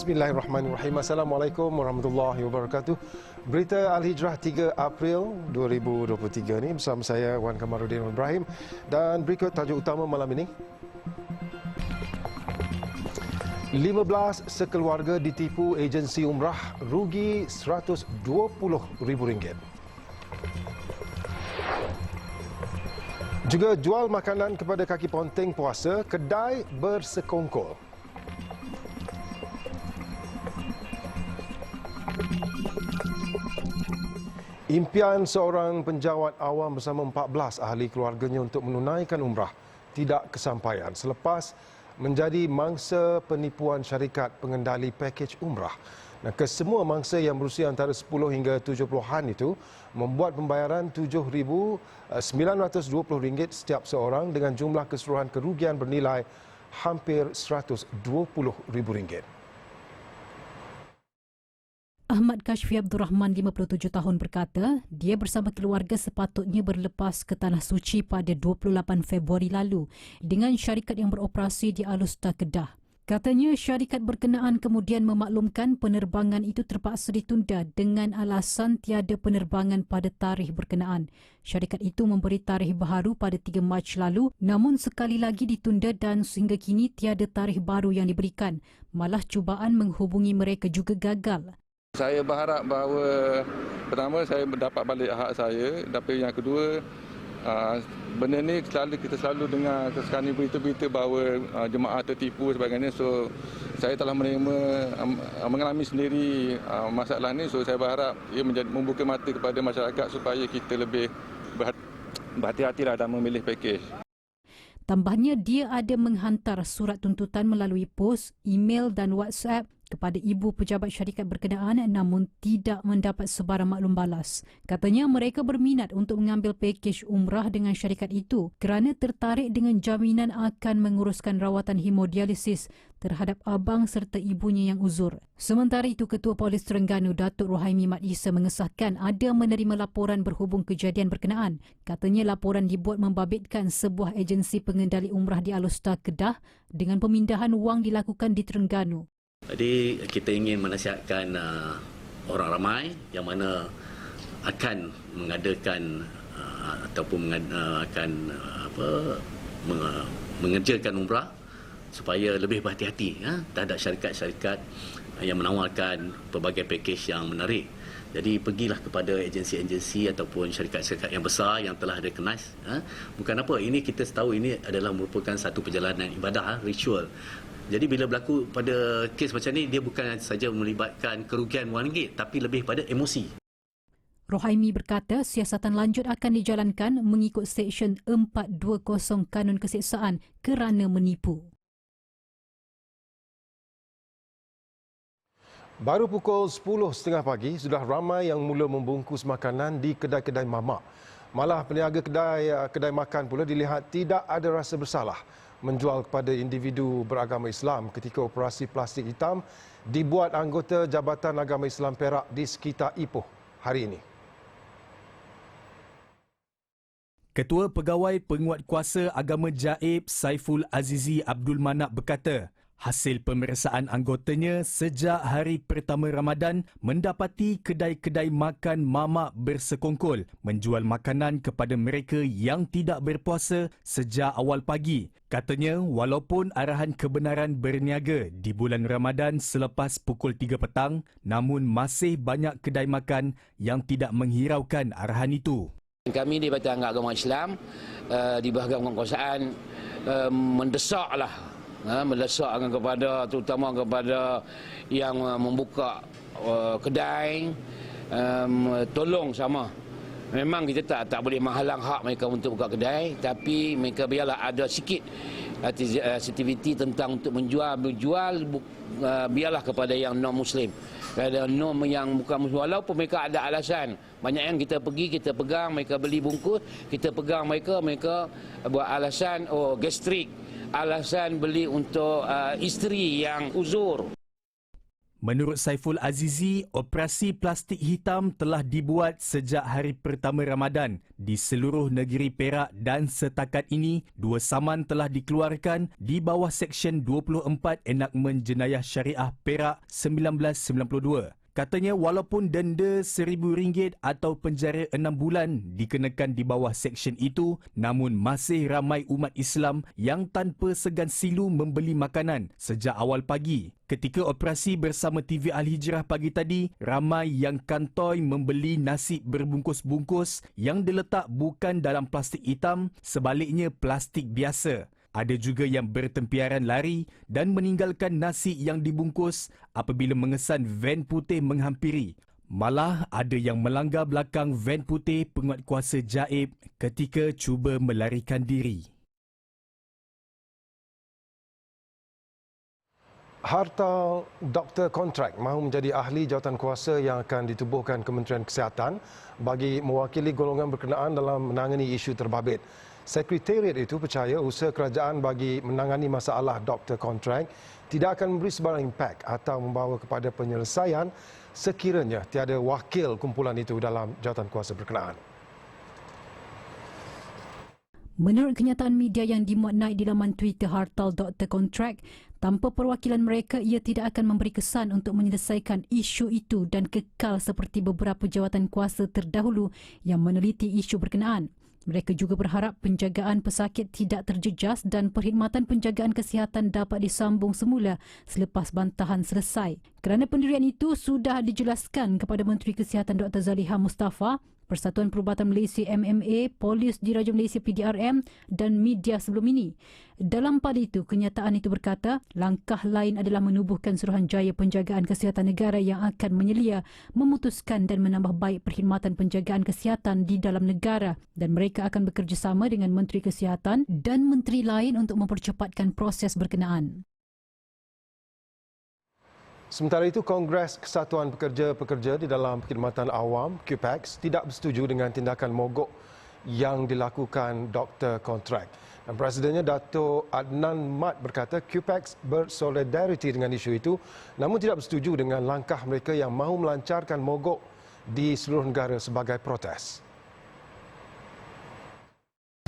Bismillahirrahmanirrahim. Assalamualaikum warahmatullahi wabarakatuh. Berita Al-Hijrah 3 April 2023 ini bersama saya Wan Kamaruddin Ibrahim dan berikut tajuk utama malam ini. 15 sekeluarga ditipu agensi umrah, rugi RM120,000. Juga jual makanan kepada kaki ponteng puasa, kedai bersekongkol. Impian seorang penjawat awam bersama 14 ahli keluarganya untuk menunaikan umrah tidak kesampaian selepas menjadi mangsa penipuan syarikat pengendali pakej umrah. Nah, kesemua mangsa yang berusia antara 10 hingga 70-an itu membuat pembayaran RM7,920 setiap seorang dengan jumlah keseluruhan kerugian bernilai hampir RM120,000. Ahmad Kashfi Abdul Rahman, 57 tahun berkata, dia bersama keluarga sepatutnya berlepas ke Tanah Suci pada 28 Februari lalu dengan syarikat yang beroperasi di Alustar, Kedah. Katanya syarikat berkenaan kemudian memaklumkan penerbangan itu terpaksa ditunda dengan alasan tiada penerbangan pada tarikh berkenaan. Syarikat itu memberi tarikh baharu pada 3 Mac lalu, namun sekali lagi ditunda dan sehingga kini tiada tarikh baru yang diberikan. Malah cubaan menghubungi mereka juga gagal. Saya berharap bahawa pertama saya mendapat balik hak saya, tapi yang kedua benda ni kita selalu dengar sekarang ni berita-berita bahawa jemaah tertipu sebagainya. So saya telah mengalami sendiri masalah ni. So saya berharap ia membuka mata kepada masyarakat supaya kita lebih berhati-hatilah dalam memilih pakej. Tambahnya, dia ada menghantar surat tuntutan melalui pos, email dan WhatsApp kepada ibu pejabat syarikat berkenaan namun tidak mendapat sebarang maklum balas. Katanya mereka berminat untuk mengambil pakej umrah dengan syarikat itu kerana tertarik dengan jaminan akan menguruskan rawatan hemodialisis terhadap abang serta ibunya yang uzur. Sementara itu, Ketua Polis Terengganu Datuk Rohaimi Mat Isa mengesahkan ada menerima laporan berhubung kejadian berkenaan. Katanya laporan dibuat membabitkan sebuah agensi pengendali umrah di Alustar, Kedah dengan pemindahan wang dilakukan di Terengganu. Jadi kita ingin menasihatkan orang ramai yang mana akan mengadakan ataupun akan mengerjakan umrah supaya lebih berhati-hati terhadap syarikat-syarikat yang menawarkan pelbagai pakej yang menarik. Jadi pergilah kepada agensi-agensi ataupun syarikat-syarikat yang besar yang telah recognize. Bukan apa, ini kita tahu ini adalah merupakan satu perjalanan ibadah, ritual. Jadi bila berlaku pada kes macam ni, dia bukan saja melibatkan kerugian RM1, tapi lebih pada emosi. Rohaimi berkata siasatan lanjut akan dijalankan mengikut Seksyen 420 Kanun Keseksaan kerana menipu. Baru pukul 10.30 pagi, sudah ramai yang mula membungkus makanan di kedai-kedai mamak. Malah peniaga kedai makan pula dilihat tidak ada rasa bersalah menjual kepada individu beragama Islam ketika operasi plastik hitam dibuat anggota Jabatan Agama Islam Perak di sekitar Ipoh hari ini. Ketua Pegawai Penguatkuasa Agama Jaib Saiful Azizi Abdul Manap berkata, hasil pemeriksaan anggotanya sejak hari pertama Ramadan mendapati kedai-kedai makan mamak bersekongkol menjual makanan kepada mereka yang tidak berpuasa sejak awal pagi. Katanya, walaupun arahan kebenaran berniaga di bulan Ramadan selepas pukul 3 petang, namun masih banyak kedai makan yang tidak menghiraukan arahan itu. Kami di Barisan Agama Islam di bahagian penguasaan mendesaklah kepada, terutama kepada yang membuka kedai, tolong sama. Memang kita tak boleh menghalang hak mereka untuk buka kedai, tapi mereka biarlah ada sikit sensitiviti tentang untuk menjual, biarlah kepada yang non-Muslim. Kepada non yang bukan Muslim, walaupun mereka ada alasan. Banyak yang kita pergi, kita pegang, mereka beli bungkus, kita pegang mereka buat alasan, gastrik, alasan beli untuk isteri yang uzur. Menurut Saiful Azizi, operasi plastik hitam telah dibuat sejak hari pertama Ramadan di seluruh negeri Perak dan setakat ini 2 saman telah dikeluarkan di bawah Seksyen 24 Enakmen Jenayah Syariah Perak 1992. Katanya walaupun denda RM1,000 atau penjara 6 bulan dikenakan di bawah seksyen itu, namun masih ramai umat Islam yang tanpa segan silu membeli makanan sejak awal pagi. Ketika operasi bersama TV Al-Hijrah pagi tadi, ramai yang kantoi membeli nasi berbungkus-bungkus yang diletak bukan dalam plastik hitam, sebaliknya plastik biasa. Ada juga yang bertempiaran lari dan meninggalkan nasi yang dibungkus apabila mengesan van putih menghampiri. Malah ada yang melanggar belakang van putih penguatkuasa Jaib ketika cuba melarikan diri. Hartal doktor kontrak mahu menjadi ahli jawatankuasa yang akan ditubuhkan Kementerian Kesihatan bagi mewakili golongan berkenaan dalam menangani isu terbabit. Sekretariat itu percaya usaha kerajaan bagi menangani masalah doktor kontrak tidak akan memberi sebarang impak atau membawa kepada penyelesaian sekiranya tiada wakil kumpulan itu dalam jawatankuasa berkenaan. Menurut kenyataan media yang dimuat naik di laman Twitter Hartal Dr. Kontrak, tanpa perwakilan mereka, ia tidak akan memberi kesan untuk menyelesaikan isu itu dan kekal seperti beberapa jawatan kuasa terdahulu yang meneliti isu berkenaan. Mereka juga berharap penjagaan pesakit tidak terjejas dan perkhidmatan penjagaan kesihatan dapat disambung semula selepas bantahan selesai. Kerana pendirian itu sudah dijelaskan kepada Menteri Kesihatan Dr. Zaliha Mustafa, Persatuan Perubatan Malaysia MMA, Polis Diraja Malaysia PDRM dan media sebelum ini. Dalam pada itu, kenyataan itu berkata, langkah lain adalah menubuhkan Suruhanjaya Penjagaan Kesihatan Negara yang akan menyelia, memutuskan dan menambah baik perkhidmatan penjagaan kesihatan di dalam negara dan mereka akan bekerjasama dengan Menteri Kesihatan dan menteri lain untuk mempercepatkan proses berkenaan. Sementara itu, Kongres Kesatuan Pekerja-Pekerja di dalam Perkhidmatan Awam, QPEX, tidak bersetuju dengan tindakan mogok yang dilakukan Dr. Kontrak. Dan Presidennya Dato' Adnan Mat berkata QPEX bersolidariti dengan isu itu namun tidak bersetuju dengan langkah mereka yang mahu melancarkan mogok di seluruh negara sebagai protes.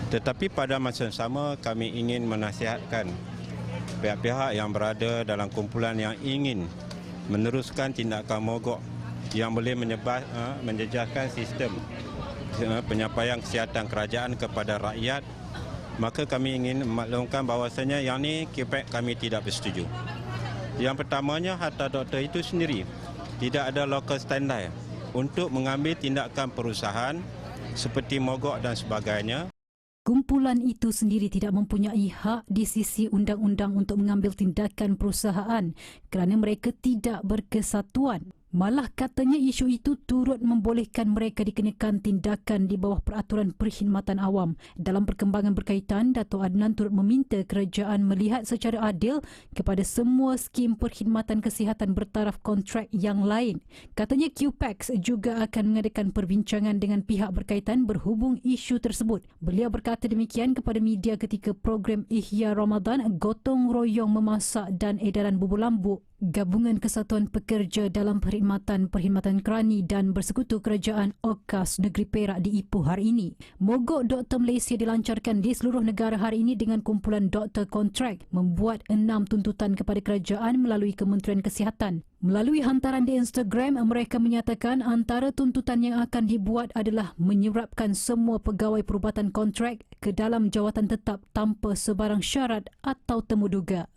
Tetapi pada masa yang sama kami ingin menasihatkan pihak-pihak yang berada dalam kumpulan yang ingin meneruskan tindakan mogok yang boleh menjejaskan sistem penyampaian kesihatan kerajaan kepada rakyat, maka kami ingin memaklumkan bahawasanya yang ini QPEX kami tidak bersetuju. Yang pertamanya, harta doktor itu sendiri tidak ada local standby untuk mengambil tindakan perusahaan seperti mogok dan sebagainya. Kumpulan itu sendiri tidak mempunyai hak di sisi undang-undang untuk mengambil tindakan perusahaan kerana mereka tidak berkesatuan. Malah katanya isu itu turut membolehkan mereka dikenakan tindakan di bawah peraturan perkhidmatan awam. Dalam perkembangan berkaitan, Dato' Adnan turut meminta kerajaan melihat secara adil kepada semua skim perkhidmatan kesihatan bertaraf kontrak yang lain. Katanya QPEX juga akan mengadakan perbincangan dengan pihak berkaitan berhubung isu tersebut. Beliau berkata demikian kepada media ketika program Ihya Ramadan gotong royong memasak dan edaran bubur lambuk Gabungan Kesatuan Pekerja dalam Perkhidmatan Kerani dan Bersekutu Kerajaan OKAS Negeri Perak di Ipoh hari ini. Mogok Doktor Malaysia dilancarkan di seluruh negara hari ini dengan kumpulan doktor kontrak membuat 6 tuntutan kepada kerajaan melalui Kementerian Kesihatan. Melalui hantaran di Instagram, mereka menyatakan antara tuntutan yang akan dibuat adalah menyerapkan semua pegawai perubatan kontrak ke dalam jawatan tetap tanpa sebarang syarat atau temuduga.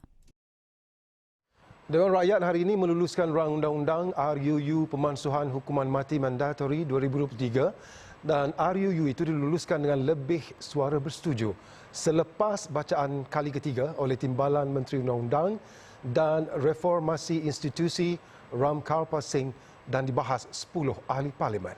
Dewan Rakyat hari ini meluluskan rang undang-undang RUU Pemansuhan Hukuman Mati Mandatori 2023 dan RUU itu diluluskan dengan lebih suara bersetuju selepas bacaan kali ketiga oleh Timbalan Menteri Undang-Undang dan Reformasi Institusi Ram Karpal Singh dan dibahas 10 ahli parlimen.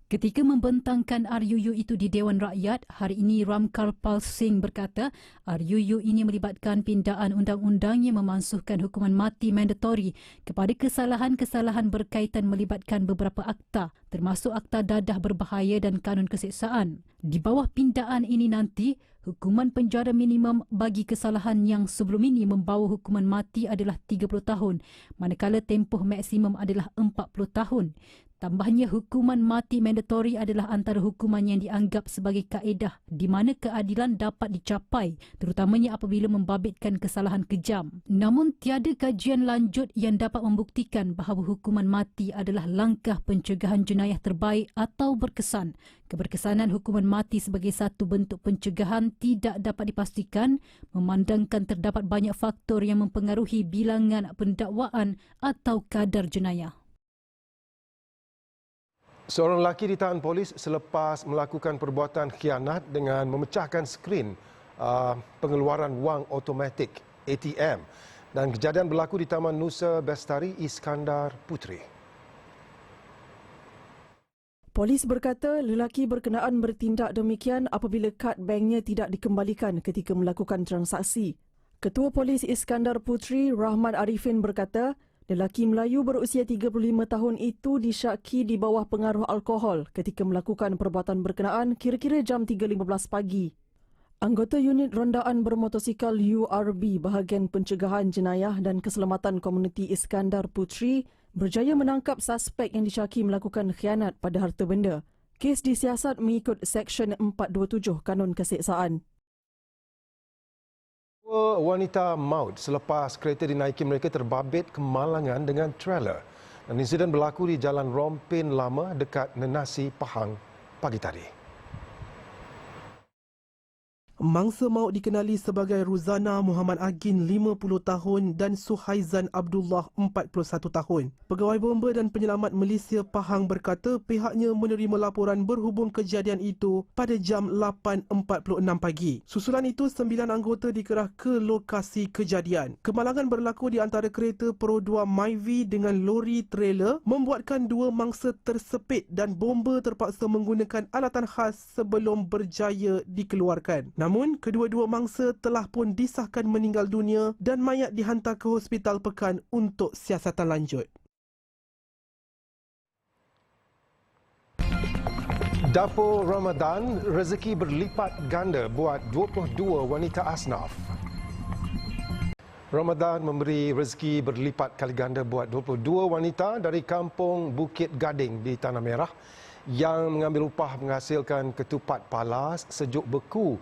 Ketika membentangkan RUU itu di Dewan Rakyat, hari ini Ramkarpal Singh berkata RUU ini melibatkan pindaan undang-undang yang memansuhkan hukuman mati mandatori kepada kesalahan-kesalahan berkaitan melibatkan beberapa akta, termasuk Akta Dadah Berbahaya dan Kanun Keseksaan. Di bawah pindaan ini nanti, hukuman penjara minimum bagi kesalahan yang sebelum ini membawa hukuman mati adalah 30 tahun, manakala tempoh maksimum adalah 40 tahun. Tambahnya, hukuman mati mandatori adalah antara hukuman yang dianggap sebagai kaedah di mana keadilan dapat dicapai, terutamanya apabila membabitkan kesalahan kejam. Namun, tiada kajian lanjut yang dapat membuktikan bahawa hukuman mati adalah langkah pencegahan jenayah terbaik atau berkesan. Keberkesanan hukuman mati sebagai satu bentuk pencegahan tidak dapat dipastikan memandangkan terdapat banyak faktor yang mempengaruhi bilangan pendakwaan atau kadar jenayah. Seorang lelaki ditahan polis selepas melakukan perbuatan khianat dengan memecahkan skrin pengeluaran wang automatik ATM, dan kejadian berlaku di Taman Nusa Bestari Iskandar Puteri. Polis berkata lelaki berkenaan bertindak demikian apabila kad banknya tidak dikembalikan ketika melakukan transaksi. Ketua Polis Iskandar Puteri, Rahmat Arifin berkata, lelaki Melayu berusia 35 tahun itu disyaki di bawah pengaruh alkohol ketika melakukan perbuatan berkenaan kira-kira jam 3.15 pagi. Anggota unit rondaan bermotosikal URB Bahagian Pencegahan Jenayah dan Keselamatan Komuniti Iskandar Puteri berjaya menangkap suspek yang disyaki melakukan khianat pada harta benda. Kes disiasat mengikut Seksyen 427 Kanun Keseksaan. Dua wanita maut selepas kereta dinaiki mereka terbabit kemalangan dengan trailer. Dan insiden berlaku di Jalan Rompin Lama dekat Nenasi, Pahang pagi tadi. Mangsa maut dikenali sebagai Ruzana Muhammad Agin 50 tahun dan Suhaizan Abdullah 41 tahun. Pegawai Bomba dan Penyelamat Malaysia Pahang berkata pihaknya menerima laporan berhubung kejadian itu pada jam 8.46 pagi. Susulan itu 9 anggota dikerah ke lokasi kejadian. Kemalangan berlaku di antara kereta Pro 2 Myvi dengan lori trailer membuatkan dua mangsa tersepit dan Bomba terpaksa menggunakan alatan khas sebelum berjaya dikeluarkan. Namun, kedua-dua mangsa telah pun disahkan meninggal dunia dan mayat dihantar ke Hospital Pekan untuk siasatan lanjut. Dapur Ramadan, rezeki berlipat ganda buat 22 wanita asnaf. Ramadan memberi rezeki berlipat kali ganda buat 22 wanita dari kampung Bukit Gading di Tanah Merah yang mengambil upah menghasilkan ketupat palas sejuk beku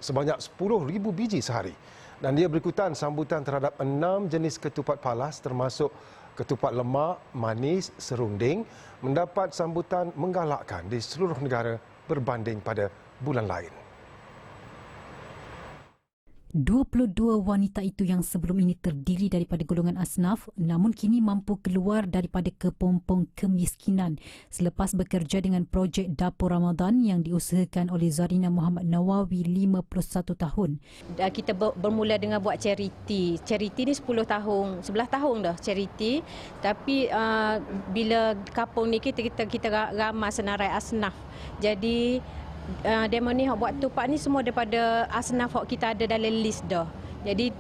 sebanyak 10,000 biji sehari. Dan dia berikutan sambutan terhadap 6 jenis ketupat palas termasuk ketupat lemak, manis, serunding mendapat sambutan menggalakkan di seluruh negara berbanding pada bulan lain. 22 wanita itu yang sebelum ini terdiri daripada golongan asnaf namun kini mampu keluar daripada kepompong kemiskinan selepas bekerja dengan projek Dapur Ramadan yang diusahakan oleh Zarina Muhammad Nawawi 51 tahun. Kita bermula dengan buat charity. Charity ni 11 tahun dah charity. Tapi bila kampung ni kita ramai senarai asnaf. Jadi demo ni buat tupak ni semua daripada asnaf kita ada dalam list dah. Jadi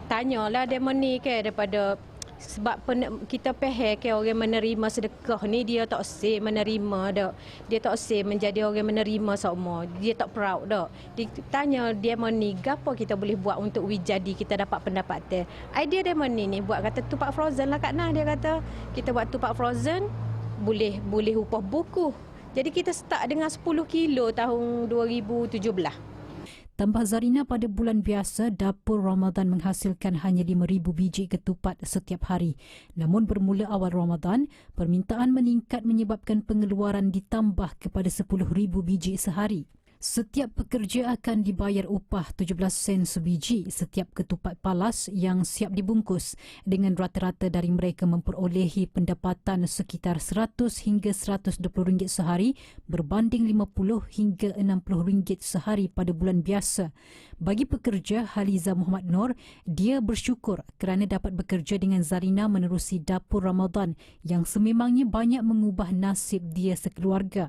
tanyalah demo ni ke daripada sebab kita faham ke orang menerima sedekah ni dia tak sih menerima dak. Dia tak sih menjadi orang menerima semua. Dia tak proud dak. Ditanya demo ni gapo kita boleh buat untuk jadi kita dapat pendapatan. Idea demo ni buat kata tupak frozen lah Kak Nah, dia kata kita buat tupak frozen boleh upah buku. Jadi kita start dengan 10 kilo tahun 2017. Tambah Zarina, pada bulan biasa, Dapur Ramadan menghasilkan hanya 5,000 biji ketupat setiap hari. Namun bermula awal Ramadan, permintaan meningkat menyebabkan pengeluaran ditambah kepada 10,000 biji sehari. Setiap pekerja akan dibayar upah 17 sen sebiji setiap ketupat palas yang siap dibungkus dengan rata-rata dari mereka memperolehi pendapatan sekitar 100 hingga 120 ringgit sehari berbanding 50 hingga 60 ringgit sehari pada bulan biasa. Bagi pekerja Haliza Muhammad Nur, dia bersyukur kerana dapat bekerja dengan Zarina menerusi dapur Ramadan yang sememangnya banyak mengubah nasib dia sekeluarga.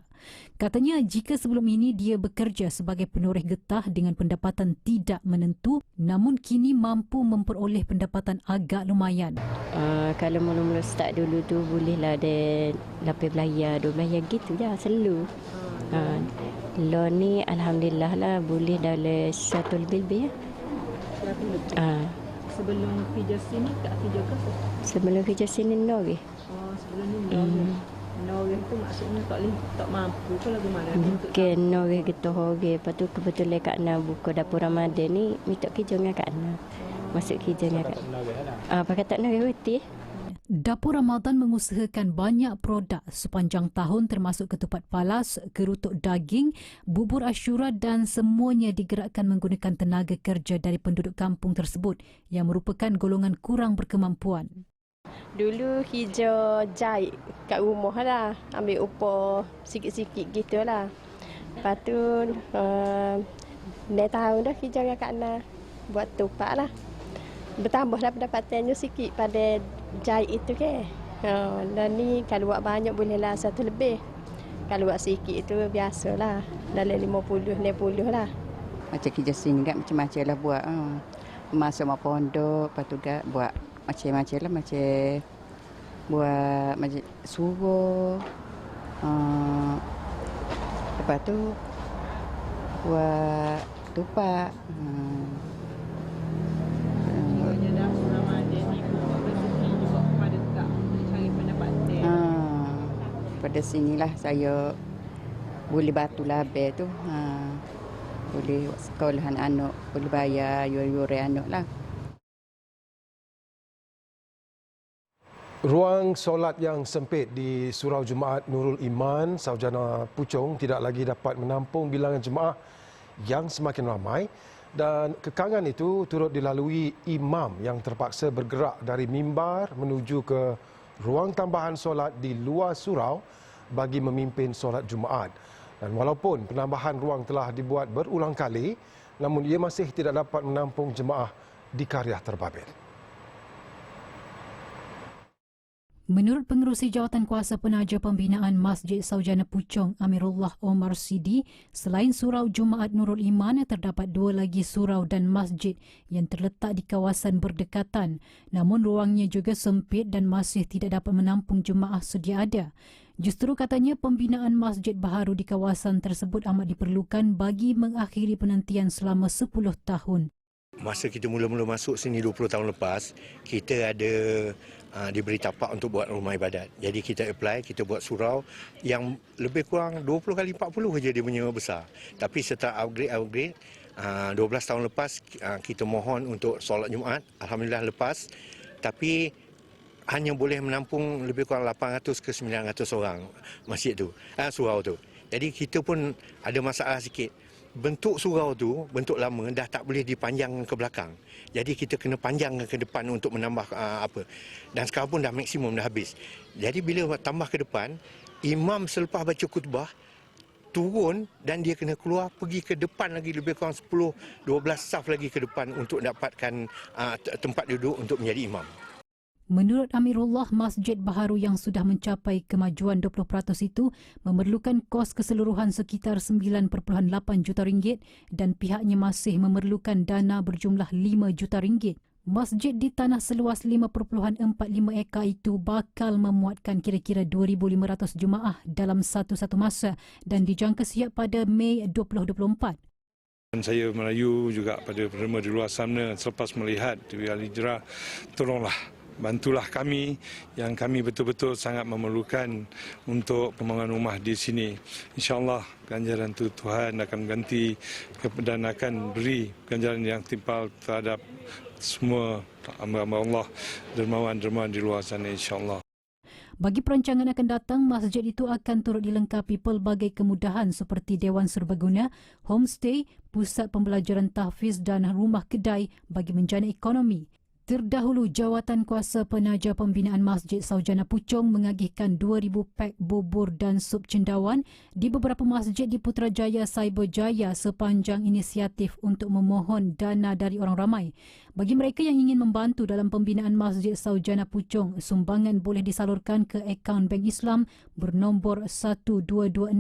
Katanya jika sebelum ini dia bekerja sebagai penoreh getah dengan pendapatan tidak menentu, namun kini mampu memperoleh pendapatan agak lumayan. Kalau mula-mula start dulu tu bolehlah ada 8 belayar, 12 belayar gitu je selalu. Loan ni alhamdulillah lah boleh dalam 1 lebih-lebih ya. Sebelum kerja sini tak kerja ke? Sebelum kerja sini no ke? Sebelum ni no tu maksudnya tak mampu ke lagu mana? Bukan no ke gitu hoge. Lepas tu kebetulan Kak Na buka dapur Ramadan ni minta kerja dengan Kak Na. Masuk kerja dengan Kak Na. Pakai tak no ke betul. Dapur Ramadan mengusahakan banyak produk sepanjang tahun termasuk ketupat palas, kerutuk daging, bubur Ashura dan semuanya digerakkan menggunakan tenaga kerja dari penduduk kampung tersebut yang merupakan golongan kurang berkemampuan. Dulu hijau jahit kat rumah lah. Ambil upah sikit-sikit gitu lah. Lepas tu, 9 tahun dah hijau dengan Kak Na. Buat tupak lah. Bertambahlah pendapatannya sikit pada jahit itu ke. Dan ni kalau buat banyak bolehlah 1 lebih. Kalau buat sikit itu biasalah. Dalam 50-60 lah. Macam kerja sini kan macam-macam lah buat. Masuk mak pondok, lepas tu buat macam-macam lah. Macam buat macam suruh. Lepas tu buat tupak. Pada sinilah saya boleh batu label tu. Boleh sekolahan anak, boleh bayar yuran anak lah. Ruang solat yang sempit di Surau Jumaat Nurul Iman, Sarjana Puchong tidak lagi dapat menampung bilangan jemaah yang semakin ramai dan kekangan itu turut dilalui imam yang terpaksa bergerak dari mimbar menuju ke ruang tambahan solat di luar surau bagi memimpin solat Jumaat. Dan walaupun penambahan ruang telah dibuat berulang kali, namun ia masih tidak dapat menampung jemaah di Karyah Terbabil. Menurut Pengerusi Jawatan Kuasa Penaja Pembinaan Masjid Sarjana Puchong Amirullah Omar Sidi, selain Surau Jumaat Nurul Iman, terdapat 2 lagi surau dan masjid yang terletak di kawasan berdekatan. Namun ruangnya juga sempit dan masih tidak dapat menampung jemaah sedia ada. Justru katanya pembinaan masjid baharu di kawasan tersebut amat diperlukan bagi mengakhiri penantian selama 10 tahun. Masa kita mula-mula masuk sini 20 tahun lepas, kita ada diberi tapak untuk buat rumah ibadat. Jadi kita apply, kita buat surau yang lebih kurang 20 kali 40 saja dia punya besar. Tapi setelah upgrade 12 tahun lepas kita mohon untuk solat Jumaat, alhamdulillah lepas. Tapi hanya boleh menampung lebih kurang 800 ke 900 orang masjid tu, surau tu. Jadi kita pun ada masalah sikit. Bentuk surau tu, bentuk lama dah tak boleh dipanjang ke belakang. Jadi kita kena panjang ke depan untuk menambah apa. Dan sekarang pun dah maksimum, dah habis. Jadi bila tambah ke depan, imam selepas baca khutbah turun dan dia kena keluar pergi ke depan lagi lebih kurang 10-12 saf lagi ke depan untuk dapatkan tempat duduk untuk menjadi imam. Menurut Amirullah, masjid baharu yang sudah mencapai kemajuan 20% itu memerlukan kos keseluruhan sekitar 9.8 juta ringgit dan pihaknya masih memerlukan dana berjumlah 5 juta ringgit. Masjid di tanah seluas 5.45 ekar itu bakal memuatkan kira-kira 2,500 jemaah dalam satu masa dan dijangka siap pada Mei 2024. Saya merayu juga pada penderma di luar sana selepas melihat TV Al-Hijrah, tolonglah bantulah kami yang kami betul-betul sangat memerlukan untuk pembangunan rumah di sini. InsyaAllah ganjaran itu Tuhan akan ganti dan akan beri ganjaran yang timpal terhadap semua hamba-hamba Allah, dermawan-dermawan di luar sana insyaAllah. Bagi perancangan akan datang, masjid itu akan turut dilengkapi pelbagai kemudahan seperti Dewan Serbaguna, homestay, pusat pembelajaran tahfiz dan rumah kedai bagi menjana ekonomi. Terdahulu, Jawatan Kuasa Penaja Pembinaan Masjid Saujana Puchong mengagihkan 2,000 pak bubur dan sup cendawan di beberapa masjid di Putrajaya Cyberjaya sepanjang inisiatif untuk memohon dana dari orang ramai. Bagi mereka yang ingin membantu dalam pembinaan Masjid Saujana Puchong, sumbangan boleh disalurkan ke akaun Bank Islam bernombor 1226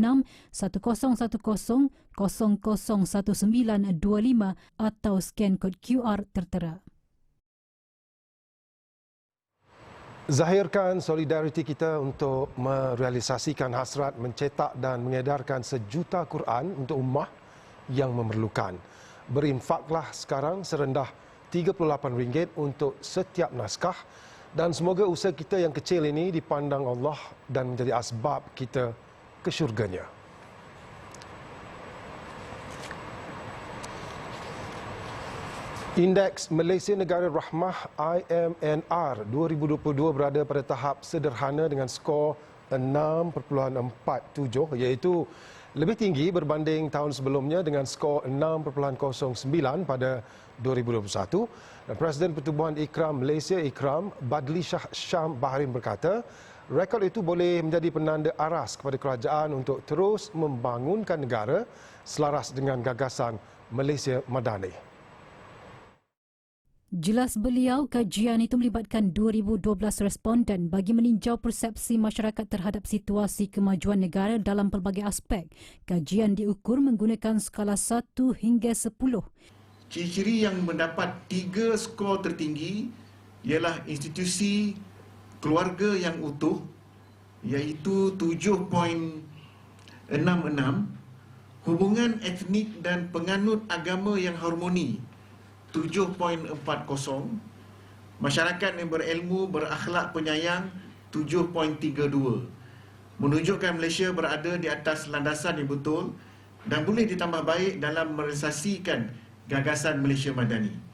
1010 001925 atau scan kod QR tertera. Zahirkan solidariti kita untuk merealisasikan hasrat mencetak dan mengedarkan sejuta Quran untuk ummah yang memerlukan. Berinfaklah sekarang serendah RM38 untuk setiap naskah dan semoga usaha kita yang kecil ini dipandang Allah dan menjadi asbab kita ke syurganya. Indeks Malaysia Negara Rahmah IMNR 2022 berada pada tahap sederhana dengan skor 6.47 iaitu lebih tinggi berbanding tahun sebelumnya dengan skor 6.09 pada 2021. Dan Presiden Pertubuhan Ikram Malaysia Ikram Badli Shah Syam Bahrain berkata, rekod itu boleh menjadi penanda aras kepada kerajaan untuk terus membangunkan negara selaras dengan gagasan Malaysia Madani. Jelas beliau, kajian itu melibatkan 2012 responden bagi meninjau persepsi masyarakat terhadap situasi kemajuan negara dalam pelbagai aspek. Kajian diukur menggunakan skala 1 hingga 10. Ciri-ciri yang mendapat 3 skor tertinggi ialah institusi keluarga yang utuh iaitu 7.66, hubungan etnik dan penganut agama yang harmoni 7.40, masyarakat yang berilmu, berakhlak, penyayang 7.32, menunjukkan Malaysia berada di atas landasan yang betul dan boleh ditambah baik dalam merealisasikan gagasan Malaysia Madani.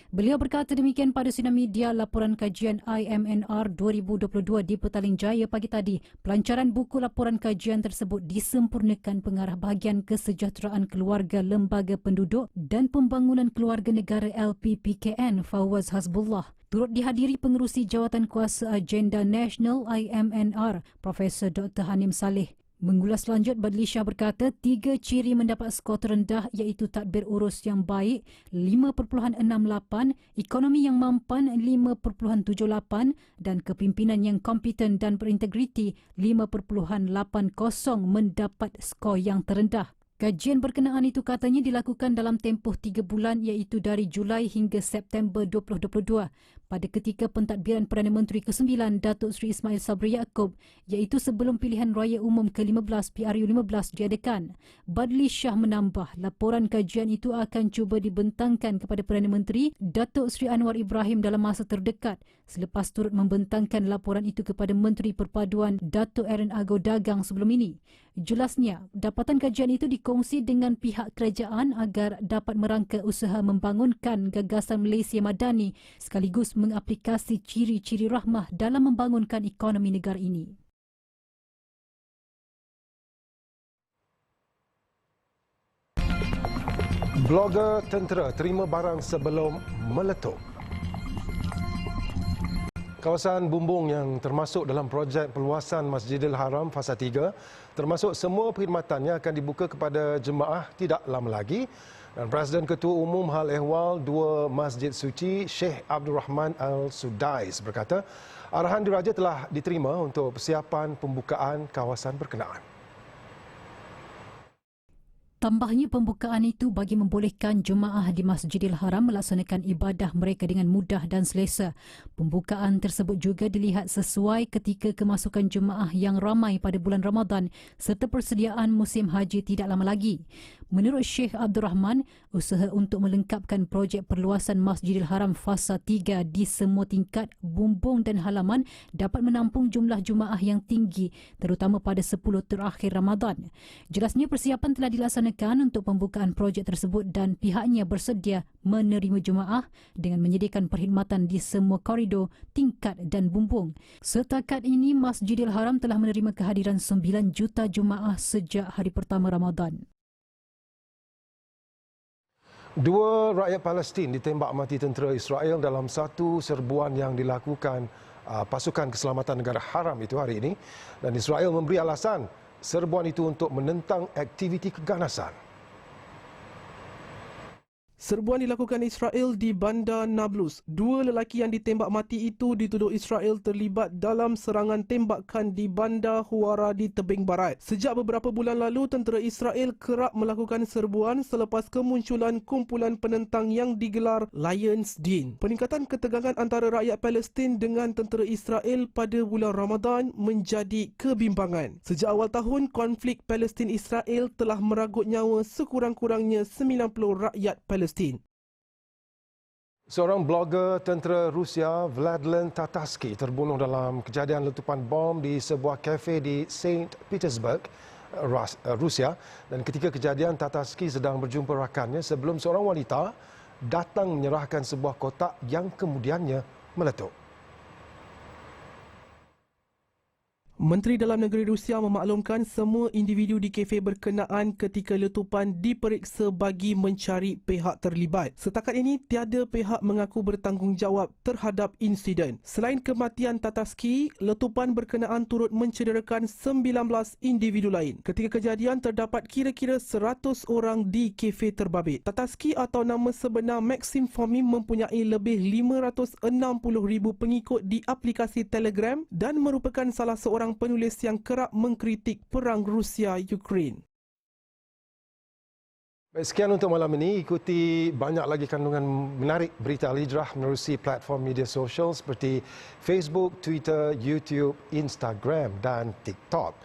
Beliau berkata demikian pada sidang media laporan kajian IMNR 2022 di Petaling Jaya pagi tadi. Pelancaran buku laporan kajian tersebut disempurnakan pengarah bahagian kesejahteraan keluarga lembaga penduduk dan pembangunan keluarga negara LPPKN Fawaz Hasbullah. Turut dihadiri pengerusi Jawatan Kuasa Agenda Nasional IMNR, Profesor Dr. Hanim Saleh. Mengulas lanjut, Badli Shah berkata 3 ciri mendapat skor terendah iaitu tadbir urus yang baik 5.68, ekonomi yang mampan 5.78 dan kepimpinan yang kompeten dan berintegriti 5.80 mendapat skor yang terendah. Kajian berkenaan itu katanya dilakukan dalam tempoh 3 bulan iaitu dari Julai hingga September 2022 pada ketika pentadbiran Perdana Menteri ke-9 Datuk Seri Ismail Sabri Yaakob iaitu sebelum pilihan raya umum ke-15 PRU15 diadakan. Badli Shah menambah laporan kajian itu akan cuba dibentangkan kepada Perdana Menteri Datuk Seri Anwar Ibrahim dalam masa terdekat selepas turut membentangkan laporan itu kepada Menteri Perpaduan Datuk Aaron Ago Dagang sebelum ini. Jelasnya, dapatan kajian itu dikongsi dengan pihak kerajaan agar dapat merangka usaha membangunkan gagasan Malaysia Madani sekaligus mengaplikasi ciri-ciri rahmah dalam membangunkan ekonomi negara ini. Blogger tentera terima barang sebelum meletup. Kawasan Bumbung yang termasuk dalam projek perluasan Masjidil Haram Fasa 3 termasuk semua perkhidmatannya akan dibuka kepada jemaah tidak lama lagi. Dan Presiden Ketua Umum Hal Ehwal 2 Masjid Suci Sheikh Abdul Rahman Al-Sudais berkata arahan diraja telah diterima untuk persiapan pembukaan kawasan berkenaan. Tambahnya, pembukaan itu bagi membolehkan jemaah di Masjidil Haram melaksanakan ibadah mereka dengan mudah dan selesa. Pembukaan tersebut juga dilihat sesuai ketika kemasukan jemaah yang ramai pada bulan Ramadan serta persediaan musim haji tidak lama lagi. Menurut Sheikh Abdul Rahman, usaha untuk melengkapkan projek perluasan Masjidil Haram Fasa 3 di semua tingkat, bumbung dan halaman dapat menampung jumlah jemaah yang tinggi terutama pada 10 terakhir Ramadan. Jelasnya persiapan telah dilaksanakan untuk pembukaan projek tersebut dan pihaknya bersedia menerima jemaah dengan menyediakan perkhidmatan di semua koridor, tingkat dan bumbung. Setakat ini, Masjidil Haram telah menerima kehadiran 9 juta jemaah sejak hari pertama Ramadan. Dua rakyat Palestin ditembak mati tentera Israel dalam satu serbuan yang dilakukan pasukan keselamatan negara haram itu hari ini, dan Israel memberi alasan serbuan itu untuk menentang aktiviti keganasan. Serbuan dilakukan Israel di Bandar Nablus. Dua lelaki yang ditembak mati itu dituduh Israel terlibat dalam serangan tembakan di Bandar Huwara di tebing barat. Sejak beberapa bulan lalu, tentera Israel kerap melakukan serbuan selepas kemunculan kumpulan penentang yang digelar Lions Den. Peningkatan ketegangan antara rakyat Palestin dengan tentera Israel pada bulan Ramadan menjadi kebimbangan. Sejak awal tahun, konflik Palestin-Israel telah meragut nyawa sekurang-kurangnya 90 rakyat Palestin. Seorang blogger tentera Rusia, Vladlen Tatarsky, terbunuh dalam kejadian letupan bom di sebuah kafe di St. Petersburg, Rusia. Dan ketika kejadian, Tatarsky sedang berjumpa rakannya sebelum seorang wanita datang menyerahkan sebuah kotak yang kemudiannya meletup. Menteri Dalam Negeri Rusia memaklumkan semua individu di kafe berkenaan ketika letupan diperiksa bagi mencari pihak terlibat. Setakat ini, tiada pihak mengaku bertanggungjawab terhadap insiden. Selain kematian Tatarsky, letupan berkenaan turut mencederakan 19 individu lain. Ketika kejadian, terdapat kira-kira 100 orang di kafe terbabit. Tatarsky atau nama sebenar Maxim Fomin mempunyai lebih 560,000 pengikut di aplikasi Telegram dan merupakan salah seorang penulis yang kerap mengkritik perang Rusia-Ukraine. Baik, sekian untuk malam ini. Ikuti banyak lagi kandungan menarik berita Al-Hijrah menerusi platform media sosial seperti Facebook, Twitter, YouTube, Instagram dan TikTok.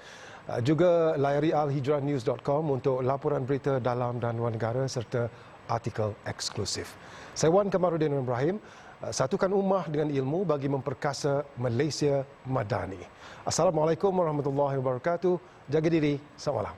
Juga layari alhijrahnews.com untuk laporan berita dalam dan luar negara serta artikel eksklusif. Saya Wan Kamarudin Ibrahim. Satukan ummah dengan ilmu bagi memperkasa Malaysia Madani. Assalamualaikum warahmatullahi wabarakatuh. Jaga diri. Selamat malam.